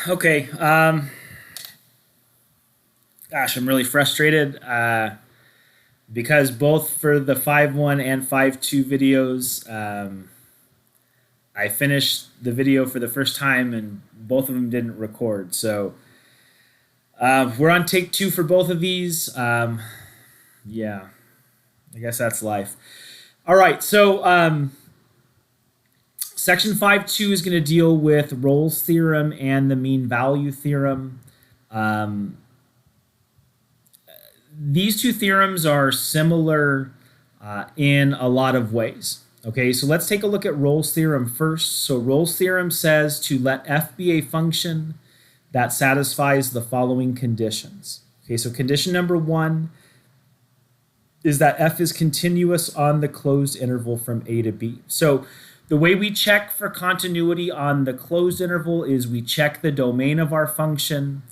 Okay. Gosh, I'm really frustrated because both for the 5.1 and 5.2 videos, I finished the video for the first time and both of them didn't record. So we're on take 2 for both of these. Yeah, I guess that's life. All right, so section 5.2 is going to deal with Rolle's theorem and the mean value theorem. These two theorems are similar in a lot of ways. Okay, so let's take a look at Rolle's theorem first. So Rolle's theorem says to let f be a function that satisfies the following conditions. Okay, so condition number 1 is that f is continuous on the closed interval from a to b. So the way we check for continuity on the closed interval is we check the domain of our function.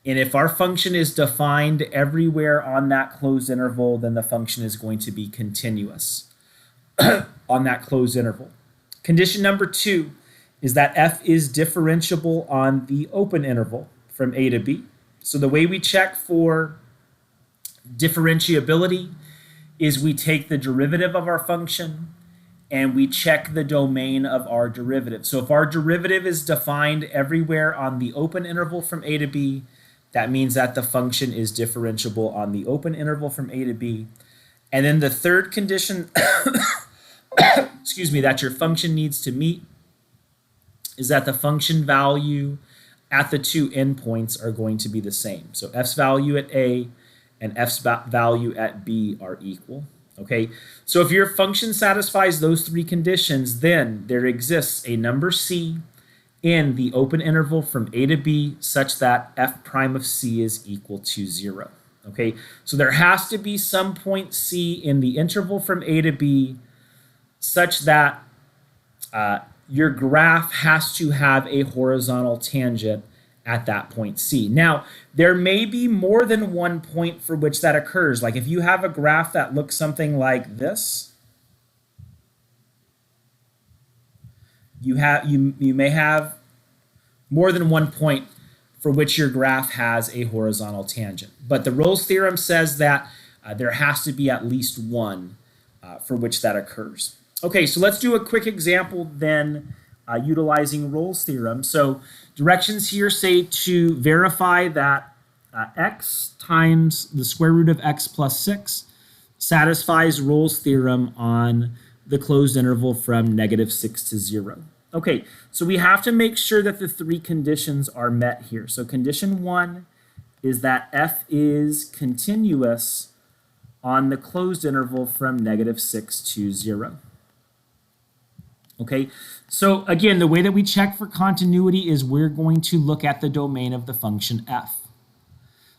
And if our function is defined everywhere on that closed interval, then the function is going to be continuous on that closed interval. Condition number 2 is that f is differentiable on the open interval from a to b. So the way we check for differentiability is we take the derivative of our function and we check the domain of our derivative. So if our derivative is defined everywhere on the open interval from a to b, that means that the function is differentiable on the open interval from a to b. And then the third condition, excuse me, that your function needs to meet is that the function value at the two endpoints are going to be the same. So f's value at a and f's value at b are equal. Okay, so if your function satisfies those three conditions, then there exists a number c in the open interval from a to b such that f prime of c is equal to 0. Okay, so there has to be some point c in the interval from a to b such that your graph has to have a horizontal tangent at that point c. Now, there may be more than one point for which that occurs. Like if you have a graph that looks something like this, you may have more than one point for which your graph has a horizontal tangent. But the Rolle's theorem says that there has to be at least one for which that occurs. Okay, so let's do a quick example then utilizing Rolle's theorem. So directions here say to verify that x times the square root of x plus 6 satisfies Rolle's theorem on the closed interval from -6 to 0. Okay, so we have to make sure that the three conditions are met here. So condition 1 is that f is continuous on the closed interval from -6 to 0. Okay, so again, the way that we check for continuity is we're going to look at the domain of the function f.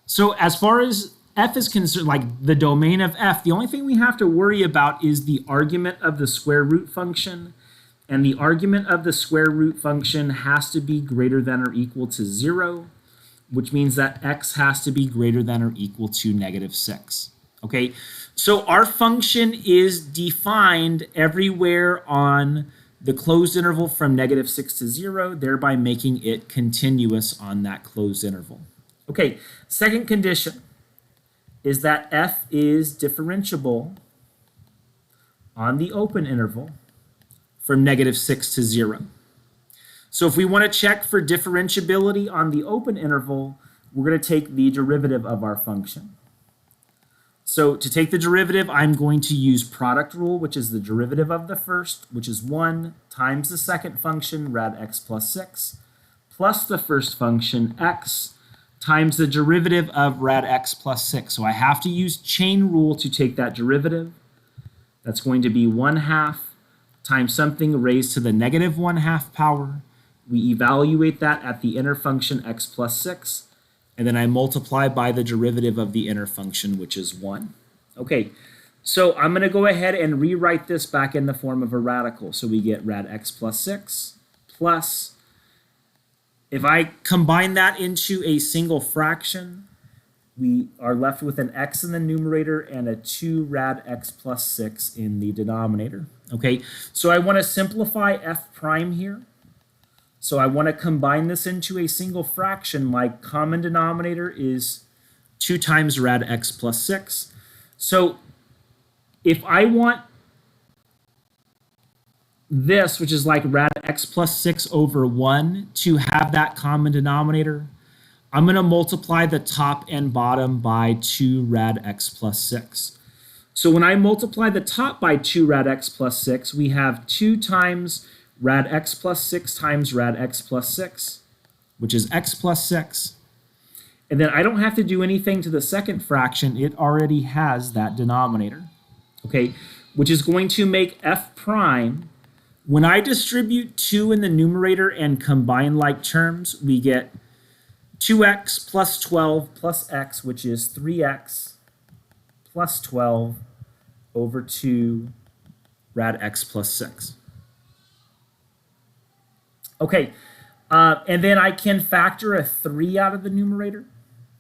So as far as f is concerned, like the domain of f, the only thing we have to worry about is the argument of the square root function. And the argument of the square root function has to be greater than or equal to 0, which means that x has to be greater than or equal to -6. Okay, so our function is defined everywhere on the closed interval from -6 to 0, thereby making it continuous on that closed interval. Okay, second condition is that f is differentiable on the open interval from -6 to 0. So if we want to check for differentiability on the open interval, we're going to take the derivative of our function. So to take the derivative, I'm going to use product rule, which is the derivative of the first, which is 1 times the second function, rad x plus 6, plus the first function, x, times the derivative of rad x plus 6. So I have to use chain rule to take that derivative. That's going to be 1/2 times something raised to the -1/2 power. We evaluate that at the inner function x plus 6, and then I multiply by the derivative of the inner function, which is 1. Okay, so I'm going to go ahead and rewrite this back in the form of a radical. So we get rad x plus 6 plus, if I combine that into a single fraction, we are left with an x in the numerator and a 2 rad x plus 6 in the denominator. Okay, so I want to simplify f prime here. So I want to combine this into a single fraction. My common denominator is 2 times rad x plus 6. So if I want this, which is like rad x plus 6 over 1, to have that common denominator, I'm going to multiply the top and bottom by 2 rad x plus 6. So when I multiply the top by 2 rad x plus 6, we have 2 times rad x plus 6 times rad x plus 6, which is x plus 6. And then I don't have to do anything to the second fraction. It already has that denominator, okay, which is going to make f prime. When I distribute 2 in the numerator and combine like terms, we get 2x plus 12 plus x, which is 3x plus 12 over 2 rad x plus 6. Okay, and then I can factor a 3 out of the numerator.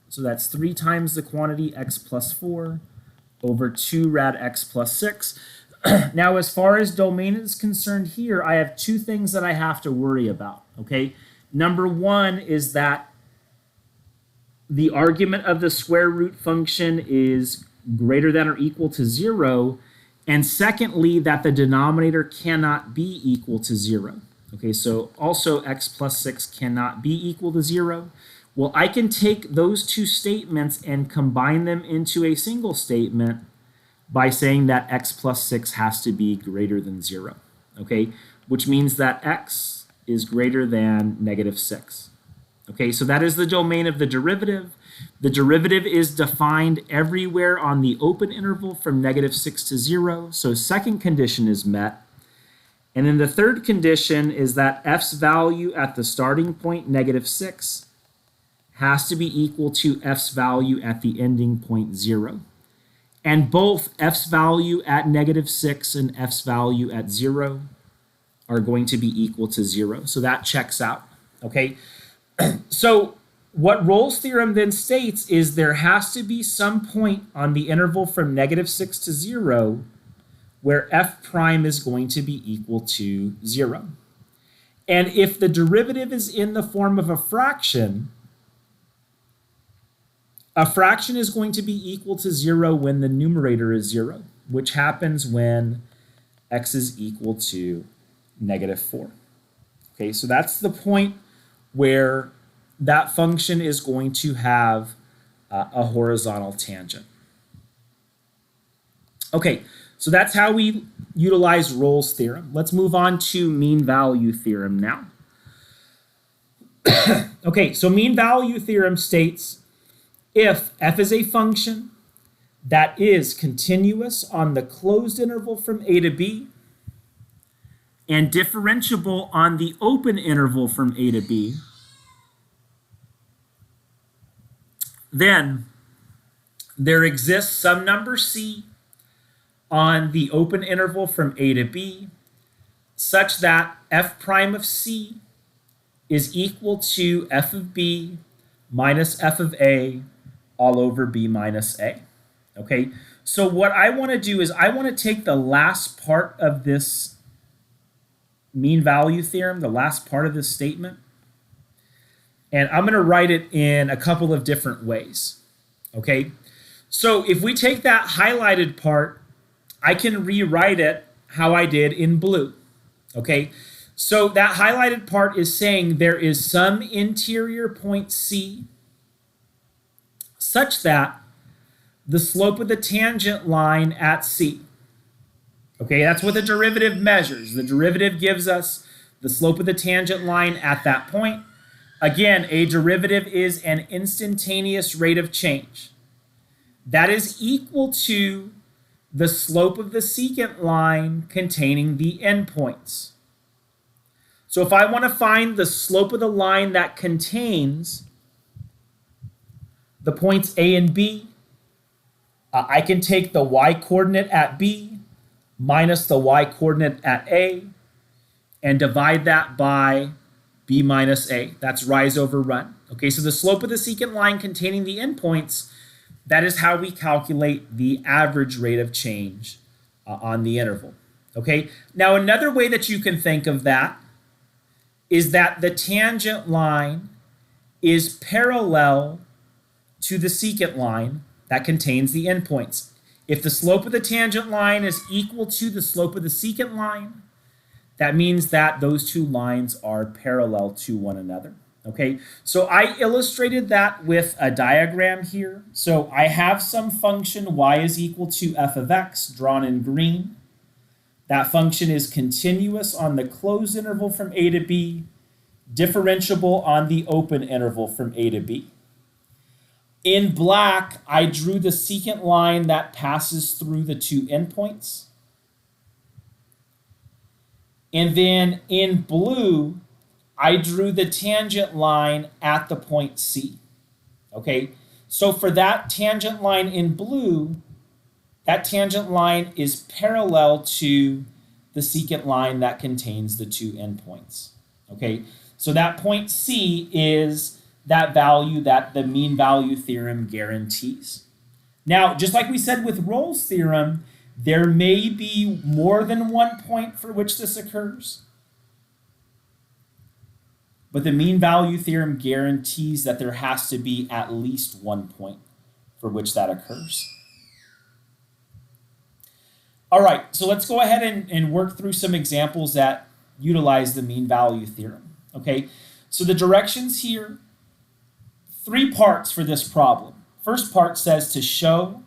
So that's 3 times the quantity x plus 4 over 2 rad x plus 6. Now, as far as domain is concerned here, I have 2 things that I have to worry about, okay? Number 1 is that the argument of the square root function is greater than or equal to 0, and secondly, that the denominator cannot be equal to 0. Okay, so also x plus 6 cannot be equal to 0. Well, I can take those 2 statements and combine them into a single statement by saying that x plus 6 has to be greater than 0, okay? Which means that x is greater than negative 6. Okay, so that is the domain of the derivative. The derivative is defined everywhere on the open interval from negative 6 to 0, so second condition is met. And then the third condition is that f's value at the starting point, negative 6, has to be equal to f's value at the ending point, 0. And both f's value at negative 6 and f's value at 0 are going to be equal to 0. So that checks out, okay? So what Rolle's theorem then states is there has to be some point on the interval from negative 6 to 0 where f prime is going to be equal to 0. And if the derivative is in the form of a fraction is going to be equal to 0 when the numerator is 0, which happens when x is equal to negative 4. Okay, so that's the point where that function is going to have a horizontal tangent. Okay, so that's how we utilize Rolle's theorem. Let's move on to mean value theorem now. Okay, so mean value theorem states if f is a function that is continuous on the closed interval from a to b and differentiable on the open interval from a to b, then there exists some number c on the open interval from a to b such that f prime of c is equal to f of b minus f of a all over b minus a. Okay, so what I want to do is I want to take the last part of this mean value theorem, the last part of this statement, and I'm going to write it in a couple of different ways. Okay, so if we take that highlighted part, I can rewrite it how I did in blue. Okay, so that highlighted part is saying there is some interior point C such that the slope of the tangent line at C. Okay, that's what the derivative measures. The derivative gives us the slope of the tangent line at that point. Again, a derivative is an instantaneous rate of change. That is equal to the slope of the secant line containing the endpoints. So if I want to find the slope of the line that contains the points A and B, I can take the y-coordinate at B minus the y-coordinate at A and divide that by B minus A. That's rise over run. Okay, so the slope of the secant line containing the endpoints, that is how we calculate the average rate of change on the interval. Okay, now another way that you can think of that is that the tangent line is parallel to the secant line that contains the endpoints. If the slope of the tangent line is equal to the slope of the secant line, that means that those two lines are parallel to one another. Okay, so I illustrated that with a diagram here. So I have some function y is equal to f of x drawn in green. That function is continuous on the closed interval from a to b, differentiable on the open interval from a to b. In black, I drew the secant line that passes through the two endpoints. And then in blue, I drew the tangent line at the point C. Okay, so for that tangent line in blue, that tangent line is parallel to the secant line that contains the two endpoints. Okay, so that point C is that value that the mean value theorem guarantees. Now, just like we said with Rolle's theorem, there may be more than one point for which this occurs, but the mean value theorem guarantees that there has to be at least one point for which that occurs. All right, so let's go ahead and work through some examples that utilize the mean value theorem. Okay, so the directions here, 3 parts for this problem. First part says to show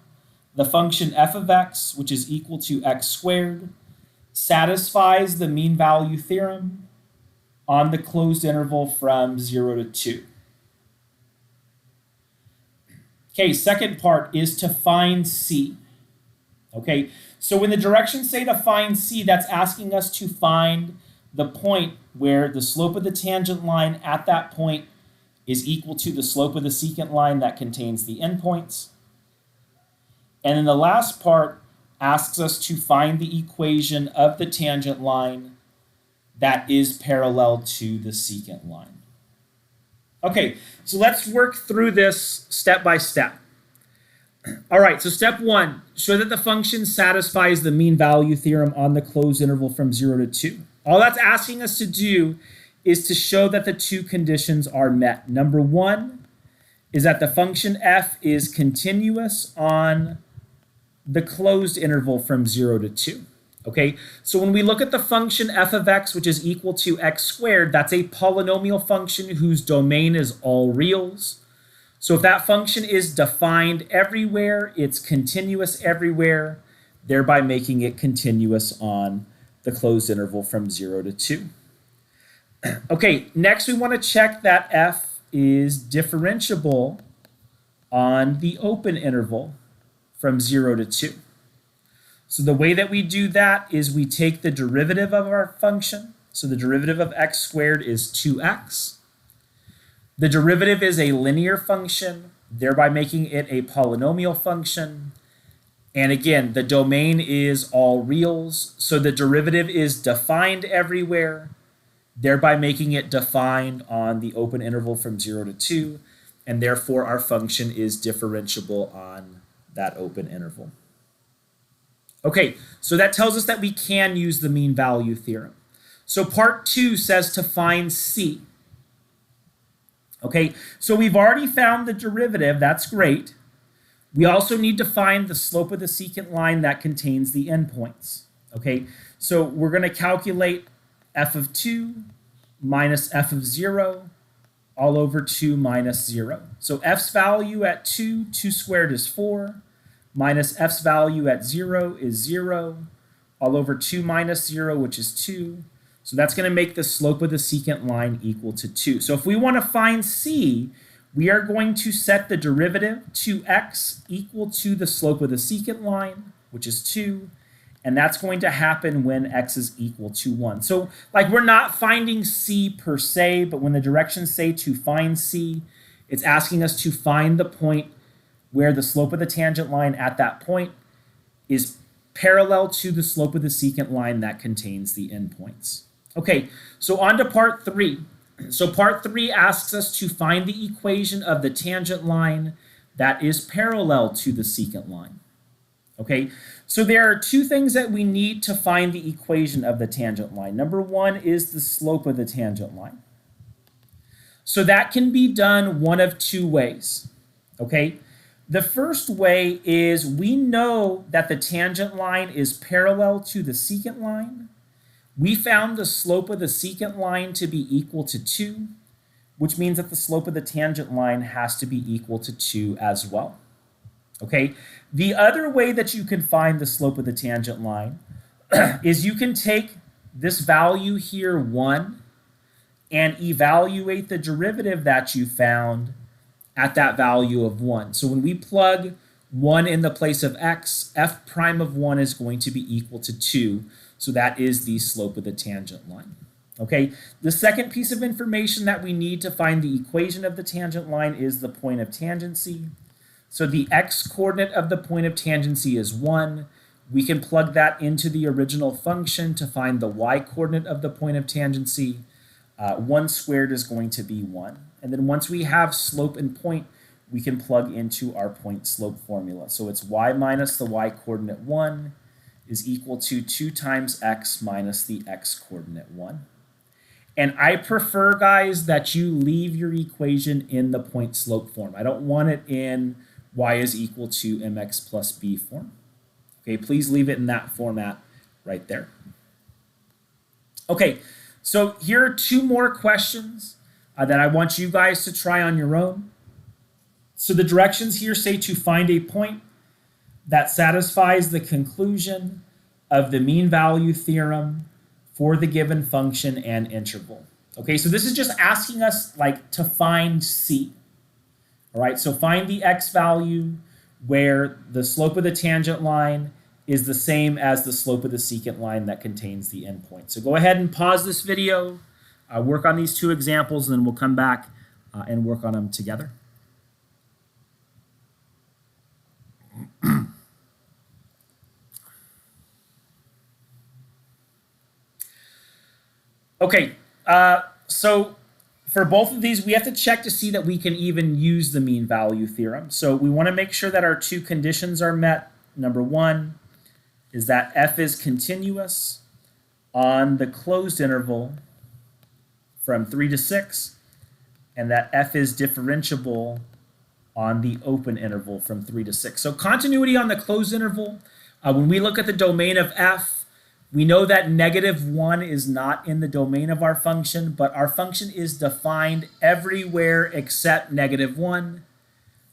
the function f of x, which is equal to x squared, satisfies the mean value theorem on the closed interval from 0 to 2. Okay, second part is to find c. Okay, so when the directions say to find c, that's asking us to find the point where the slope of the tangent line at that point is equal to the slope of the secant line that contains the endpoints. And then the last part asks us to find the equation of the tangent line that is parallel to the secant line. Okay, so let's work through this step by step. All right, so step 1, show that the function satisfies the mean value theorem on the closed interval from 0 to 2. All that's asking us to do is to show that the two conditions are met. Number 1 is that the function f is continuous on the closed interval from 0 to 2. Okay, so when we look at the function f of x, which is equal to x squared, that's a polynomial function whose domain is all reals. So if that function is defined everywhere, it's continuous everywhere, thereby making it continuous on the closed interval from 0 to 2. Okay, next we want to check that f is differentiable on the open interval from 0 to 2. So the way that we do that is we take the derivative of our function. So the derivative of x squared is 2x. The derivative is a linear function, thereby making it a polynomial function. And again, the domain is all reals, so the derivative is defined everywhere, thereby making it defined on the open interval from 0 to 2, and therefore our function is differentiable on that open interval. Okay, so that tells us that we can use the mean value theorem. So part 2 says to find c. Okay, so we've already found the derivative, that's great. We also need to find the slope of the secant line that contains the endpoints. Okay, so we're going to calculate f of 2 minus f of 0 all over 2 minus 0. So f's value at 2 squared is 4, minus f's value at 0 is 0, all over 2 minus 0, which is 2. So that's going to make the slope of the secant line equal to 2. So if we want to find c, we are going to set the derivative to x equal to the slope of the secant line, which is 2, and that's going to happen when x is equal to 1. So like we're not finding c per se, but when the directions say to find c, it's asking us to find the point where the slope of the tangent line at that point is parallel to the slope of the secant line that contains the endpoints. Okay, so on to part 3. So part 3 asks us to find the equation of the tangent line that is parallel to the secant line. Okay, so there are two things that we need to find the equation of the tangent line. Number one is the slope of the tangent line. So that can be done one of two ways. Okay, the first way is we know that the tangent line is parallel to the secant line. We found the slope of the secant line to be equal to 2, which means that the slope of the tangent line has to be equal to 2 as well. Okay, the other way that you can find the slope of the tangent line is you can take this value here, 1, and evaluate the derivative that you found at that value of 1. So when we plug 1 in the place of x, f prime of 1 is going to be equal to 2. So that is the slope of the tangent line. Okay, the second piece of information that we need to find the equation of the tangent line is the point of tangency. So the x-coordinate of the point of tangency is 1. We can plug that into the original function to find the y-coordinate of the point of tangency. 1 squared is going to be 1. And then once we have slope and point, we can plug into our point slope formula. So it's y minus the y-coordinate 1 is equal to 2 times x minus the x-coordinate 1. And I prefer, guys, that you leave your equation in the point slope form. I don't want it in y is equal to mx plus b form. Okay, please leave it in that format right there. Okay, so here are two more questions that I want you guys to try on your own. So the directions here say to find a point that satisfies the conclusion of the mean value theorem for the given function and interval. Okay, so this is just asking us like to find C. All right, so find the x value where the slope of the tangent line is the same as the slope of the secant line that contains the endpoint. So go ahead and pause this video, work on these two examples, and then we'll come back and work on them together. Okay, so for both of these, we have to check to see that we can even use the mean value theorem. So we want to make sure that our two conditions are met. Number one is that f is continuous on the closed interval from 3 to 6, and that f is differentiable on the open interval from 3 to 6. So continuity on the closed interval, when we look at the domain of f, we know that -1 is not in the domain of our function, but our function is defined everywhere except -1,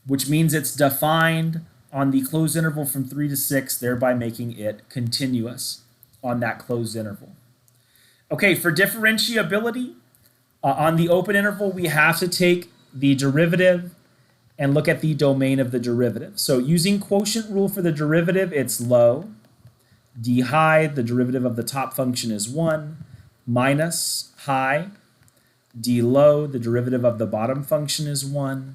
which means it's defined on the closed interval from 3 to 6, thereby making it continuous on that closed interval. Okay, for differentiability, on the open interval, we have to take the derivative and look at the domain of the derivative. So using quotient rule for the derivative, it's low. D high, the derivative of the top function is 1, minus high. D low, the derivative of the bottom function is 1,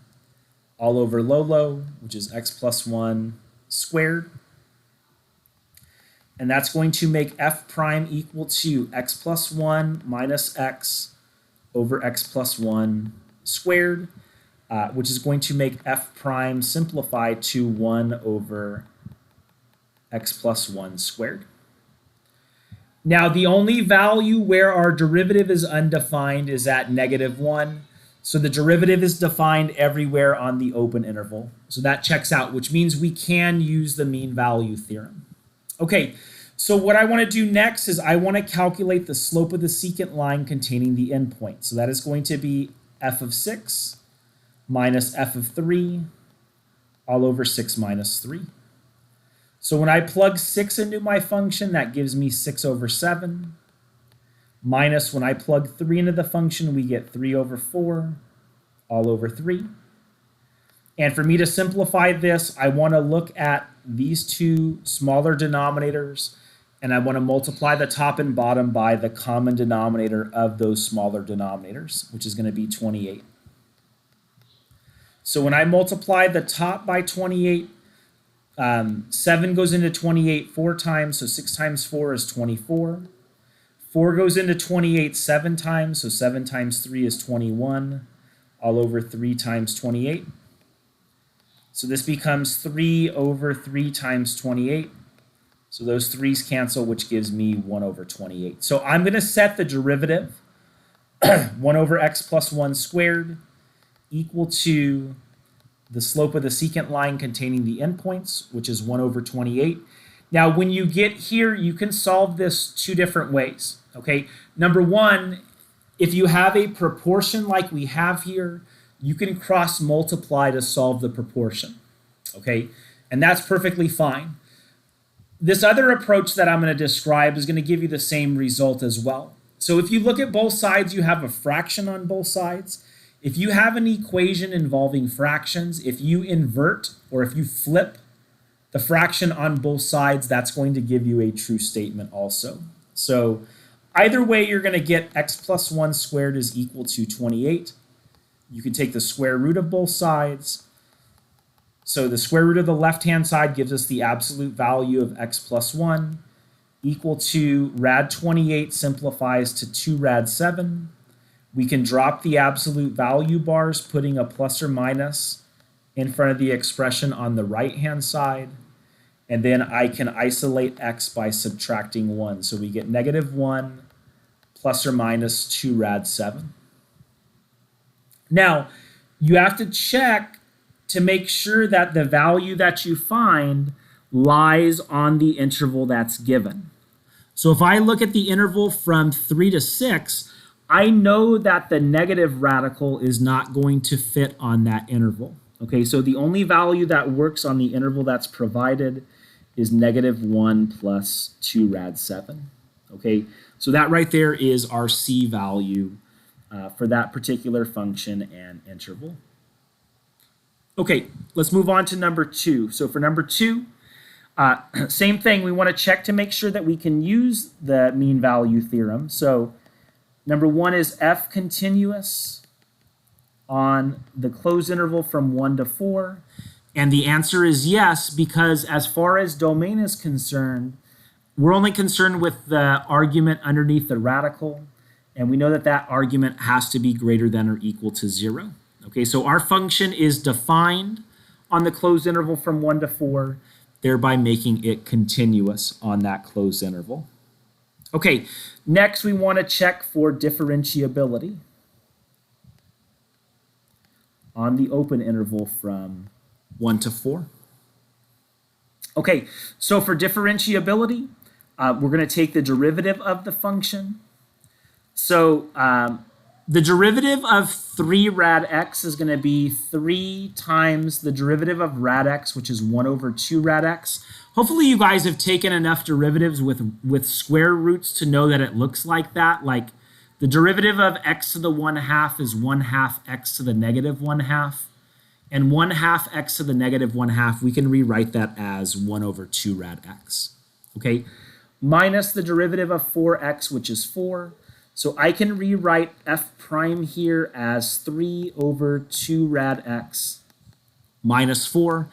all over low, which is x plus 1 squared. And that's going to make f prime equal to x plus 1 minus x over x plus 1 squared, which is going to make f prime simplify to 1 over x plus 1 squared. Now, the only value where our derivative is undefined is at -1. So the derivative is defined everywhere on the open interval. So that checks out, which means we can use the mean value theorem. Okay, so what I want to do next is I want to calculate the slope of the secant line containing the endpoint. So that is going to be f of 6 minus f of 3 all over 6 minus 3. So when I plug 6 into my function, that gives me 6 over 7. Minus when I plug 3 into the function, we get 3 over 4 all over 3. And for me to simplify this, I want to look at these two smaller denominators, and I want to multiply the top and bottom by the common denominator of those smaller denominators, which is going to be 28. So when I multiply the top by 28, 7 goes into 28 4 times, so 6 times 4 is 24. 4 goes into 28 7 times, so 7 times 3 is 21, all over 3 times 28. So this becomes 3 over 3 times 28. So those 3's cancel, which gives me 1 over 28. So I'm going to set the derivative 1 over x plus 1 squared equal to the slope of the secant line containing the endpoints, which is 1 over 28. Now, when you get here, you can solve this two different ways, okay? Number one, if you have a proportion like we have here, you can cross multiply to solve the proportion, okay? And that's perfectly fine. This other approach that I'm going to describe is going to give you the same result as well. So if you look at both sides, you have a fraction on both sides. If you have an equation involving fractions, if you invert or if you flip the fraction on both sides, that's going to give you a true statement also. So either way, you're going to get x plus 1 squared is equal to 28. You can take the square root of both sides. So the square root of the left-hand side gives us the absolute value of x plus 1 equal to rad 28 simplifies to 2 rad 7. We can drop the absolute value bars, putting a plus or minus in front of the expression on the right-hand side. And then I can isolate x by subtracting 1. So we get negative 1 plus or minus 2 rad 7. Now, you have to check to make sure that the value that you find lies on the interval that's given. So if I look at the interval from 3 to 6, I know that the negative radical is not going to fit on that interval. Okay, so the only value that works on the interval that's provided is negative 1 plus 2 rad 7. Okay, so that right there is our C value for that particular function and interval. Okay, let's move on to number 2. So for number 2, same thing. We want to check to make sure that we can use the mean value theorem. So number 1 is f continuous on the closed interval from 1 to 4. And the answer is yes, because as far as domain is concerned, we're only concerned with the argument underneath the radical. And we know that that argument has to be greater than or equal to 0. Okay, so our function is defined on the closed interval from 1 to 4, thereby making it continuous on that closed interval. Okay, next we want to check for differentiability on the open interval from 1 to 4. Okay, so for differentiability, we're going to take the derivative of the function. So the derivative of 3 rad x is going to be 3 times the derivative of rad x, which is 1 over 2 rad x. Hopefully you guys have taken enough derivatives with square roots to know that it looks like that. Like the derivative of x to the 1/2 is 1/2 x to the negative 1/2. And 1/2 x to the negative 1/2, we can rewrite that as 1 over 2 rad x. Okay, minus the derivative of 4x, which is 4. So I can rewrite f prime here as 3 over 2 rad x minus 4.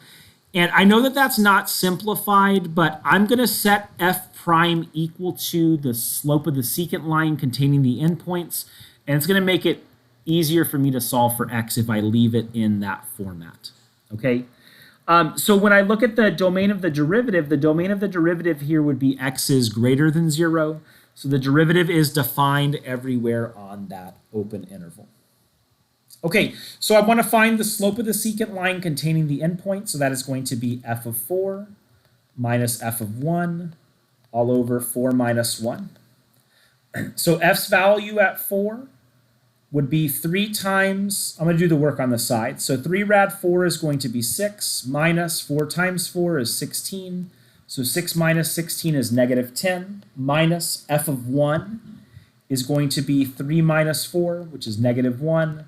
And I know that that's not simplified, but I'm going to set f prime equal to the slope of the secant line containing the endpoints. And it's going to make it easier for me to solve for x if I leave it in that format. Okay. So when I look at the domain of the derivative here would be x is greater than 0. So the derivative is defined everywhere on that open interval. Okay, so I want to find the slope of the secant line containing the endpoint. So that is going to be f of 4 minus f of 1 all over 4 minus 1. So f's value at 4 would be 3 times, I'm going to do the work on the side. So 3 rad 4 is going to be 6 minus 4 times 4 is 16. So 6 minus 16 is negative 10, minus f of 1 is going to be 3 minus 4, which is negative 1,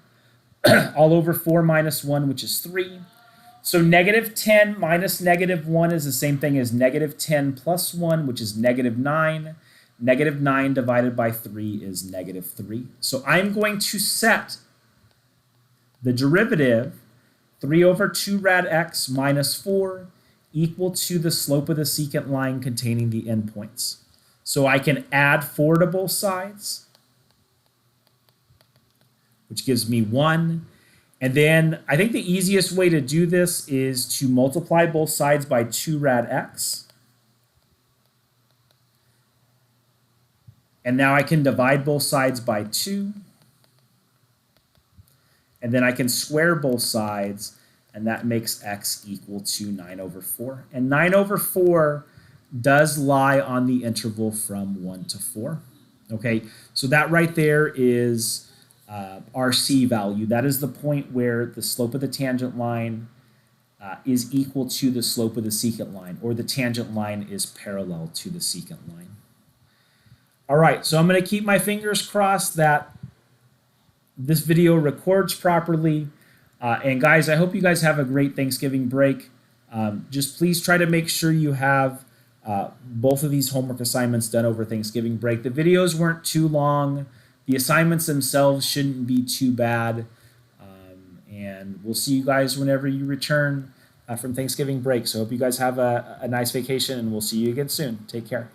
all over 4 minus 1, which is 3. So negative 10 minus negative 1 is the same thing as negative 10 plus 1, which is negative 9. Negative 9 divided by 3 is negative 3. So I'm going to set the derivative 3 over 2 rad x minus 4 equal to the slope of the secant line containing the endpoints. So I can add 4 to both sides, which gives me 1. And then I think the easiest way to do this is to multiply both sides by 2 rad x. And now I can divide both sides by 2. And then I can square both sides, and that makes x equal to 9 over 4. And 9 over 4 does lie on the interval from 1 to 4. Okay, so that right there is our C value. That is the point where the slope of the tangent line is equal to the slope of the secant line, or the tangent line is parallel to the secant line. All right, so I'm going to keep my fingers crossed that this video records properly. And guys, I hope you guys have a great Thanksgiving break. Just please try to make sure you have both of these homework assignments done over Thanksgiving break. The videos weren't too long. The assignments themselves shouldn't be too bad. And we'll see you guys whenever you return from Thanksgiving break. So I hope you guys have a nice vacation, and we'll see you again soon. Take care.